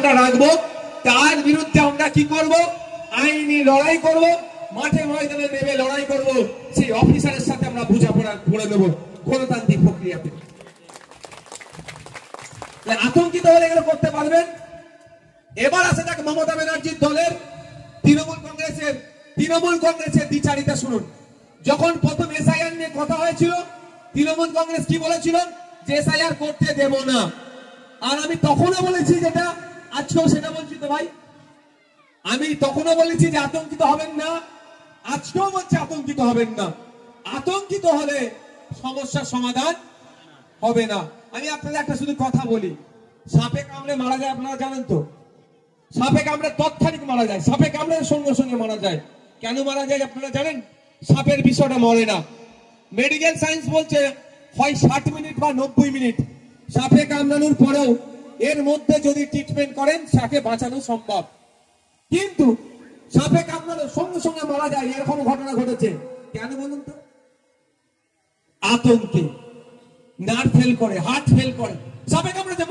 আমরা রাখবো, তার বিরুদ্ধে আমরা কি করব? আইনি লড়াই করব, মাঠে ময়দানে নেমে লড়াই করব, সেই অফিসারের সাথে আমরা বোঝাপড়া করে দেবো গণতান্ত্রিক প্রক্রিয়াতে। আতঙ্কিত হলে এগুলো করতে পারবেন। এবার আসে যাক মমতা ব্যানার্জির দলের তৃণমূল কংগ্রেসের দ্বিচারিতা শুনুন। যখন প্রথম এসআইআর নিয়ে কথা হয়েছিল, তৃণমূল কংগ্রেস কি বলেছিল? যে এসআইআর করতে দেব না। আর আমি তখনও বলেছি, যেটা আজকেও সেটা বলছি তো ভাই, আমি তখনও বলেছি যে আতঙ্কিত হবেন না, আজকেও বলছি আতঙ্কিত হবেন না। আতঙ্কিত হলে সমস্যার সমাধান হবে না। আমি আপনাদের একটা শুধু কথা বলি, সাপে কামড়ে মারা যায় আপনারা জানেন তো? সাপে কামড়ে তৎক্ষণিক মারা যায়, সাপে কামড়ে সঙ্গে সঙ্গে মারা যায়। কেন মারা যায় আপনারা জানেন? সাপের বিষয়টা মরে না। মেডিকেল সায়েন্স বলছে হয় 60 মিনিট বা 90 মিনিট সাপে কামড়ানোর পরেও এর মধ্যে যদি ট্রিটমেন্ট করেন সাপে বাঁচানো সম্ভব। কিন্তু সাপে কামড়ানোর সঙ্গে সঙ্গে মারা যায়, এরকম ঘটনা ঘটেছে। কেন বলুন তো? আতঙ্কে নার্ভ ফেল করে, হার্ট ফেল করে, সাপে কামড়েছে